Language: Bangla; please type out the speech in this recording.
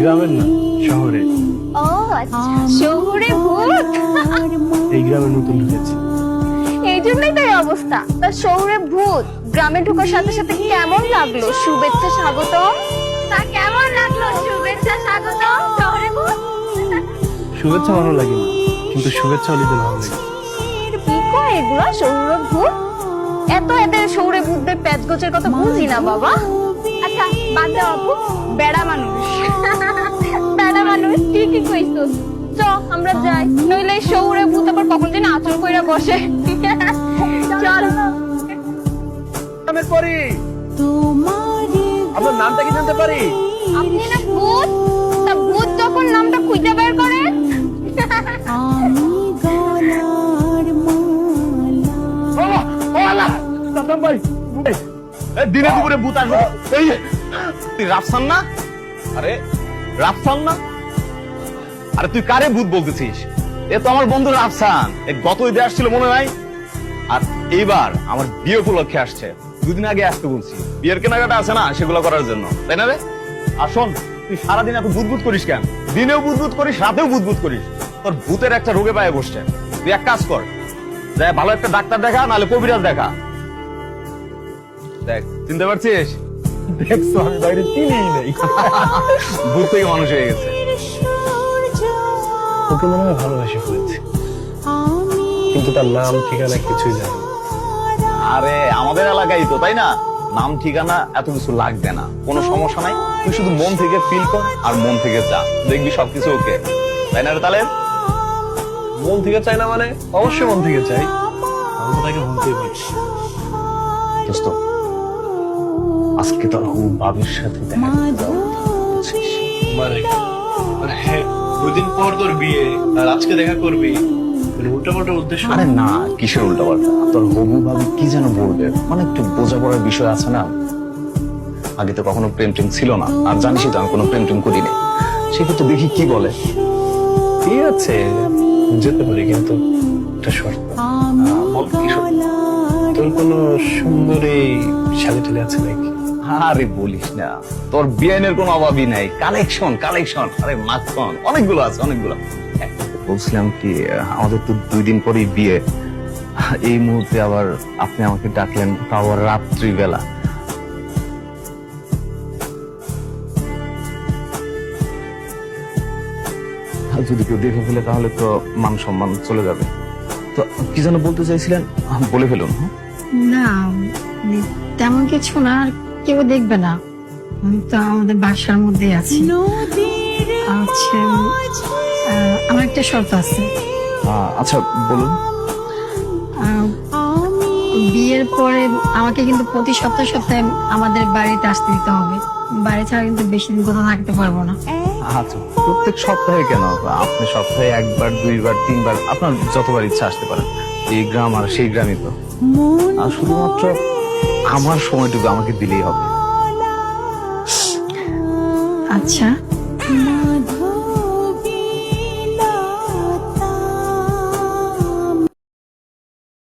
গ্রামের না, শহরে। ও আচ্ছা, শহরে ভূত। এই গ্রামে নতুন ঢুকেছি। এই জন্যই তো এই অবস্থা। তা শহরে ভূত, গ্রামে ঢোকার সাথে সাথে কেমন লাগলো? শুভেচ্ছা স্বাগতম। তা কেমন লাগলো? শুভেচ্ছা স্বাগতম শহরে ভূত। শুভেচ্ছা ভালো লাগে না, কিন্তু শুভেচ্ছা হলে তো ভালো লাগে। কি কয় এগুলো? শহরে ভূত? এদের শহরে ভূতদের প্যাচগোছের কথা বুঝি না বাবা। আচ্ছা বাদ দাও আপু, বেড়া মানুষ। বেড়া মানুষ ঠিকই কইছো। চ আমরা যাই, নইলে শহরে ভূত আবার কখন যেন আচর কইরা বসে। চল। নামের পরে আপনার নামটা কি জানতে পারি? আপনি না ভূত? তা ভূত যখন নামটা খুঁজে বের করে। দিনে দুপুরে ভূত আসবে। এই তুই রাফসান না? আরে রাফসান না? আরে তুই কারে ভূত বলতেছিস? এ তো আমার বন্ধু রাফসান। গত ঈদে আসছিল মনে নাই? আর এইবার আমার বিয়ে উপলক্ষে আসছে। দুদিন আগে আসতে বলছি, বিয়ের কেনাকাটা আছে না, সেগুলো করার জন্য, তাই না রে? আর শোন, তুই সারাদিন এত বুদবুদ করিস কেন? দিনেও বুদবুদ করিস, রাতেও বুদবুদ করিস। তোর ভূতের একটা রোগে পায়ে বসছে। তুই এক কাজ কর, দেখ ভালো একটা ডাক্তার দেখা, নাহলে কবিরাজ দেখা। দেখ, চিনতে পারছিস? দেখছো আমি বাইরে চিনিই নেই। ভূত থেকে মানুষ হয়ে গেছে। ওকে মনে হয় ভালোবাসে ফেলেছে, কিন্তু তার নাম ঠিকানা কিছুই জানি না। আরে আমাদের এলাকায় তো, তাই না? নাম ঠিকানা এত কিছু লাগবে না, কোনো সমস্যা নাই। তুই শুধু মন থেকে ফিল কর আর মন থেকে চা, দেখবি সবকিছু ওকে, তাই না রে? তাহলে মন থেকে চাই না মানে? অবশ্যই মন থেকে চাই, আমি তো তাকে ভুলতেই পারছি। দোস্ত, আজকে তোর বাবির সাথে দেখা করতে যাবো, বুঝছিস? মানে হ্যাঁ, 2 দিন পর তোর বিয়ে আর আজকে দেখা করবি, উল্টা পাল্টা উদ্দেশ্য। আরে না, কিসের উল্টা পাল্টা? তোর হবু ভাবি কি যেন বলবে, মানে একটু বোঝাপড়ার বিষয় আছে না। আগে তো কখনো প্রেম টেম ছিল না, আর জানিসই তো আমি কোনো প্রেম টেম করিনি। সেক্ষেত্রে দেখি কি বলে। ঠিক আছে, যেতে পারি, কিন্তু একটা শর্ত। বল কি শর্ত? তোর কোনো সুন্দরী শালি টালি আছে নাকি? আরে বলিস না, তোর বিআইনের কোনো অভাবই নাই। কালেকশন কালেকশন, আরে মাখন অনেকগুলো আছে, অনেকগুলো। বলছিলাম কি, আমাদের তো 2 দিন পরেই বিয়ে। এই মুহূর্তে আবার আপনি আমাকে ডাকলেন, তাও আবার রাত্রিবেলা। আর যদি কেউ দেখে ফেলে তাহলে তো মান সম্মান চলে যাবে। তো কি যেন বলতে চাইছিলেন, বলে ফেলুন। না তেমন কিছু না, আর কেউ দেখবে না, আমি তো আমাদের বাসার মধ্যে আছি। আচ্ছা আমার একটা শর্ত আছে। আচ্ছা বলুন। বিয়ের পরে আমাকে কিন্তু প্রতি সপ্তাহে সপ্তাহে আমাদের বাড়িতে আসতে দিতে হবে। বাড়ি ছাড়া কিন্তু বেশি দিন কোথাও থাকতে পারবো না। আচ্ছা, প্রত্যেক সপ্তাহে কেন? আপনি সপ্তাহে 1বার 2বার 3বার আপনার যতবার ইচ্ছা আসতে পারেন। এই গ্রাম আর সেই গ্রামই তো। আর শুধুমাত্র আমার সময়টুকু আমাকে দিলেই হবে। আচ্ছা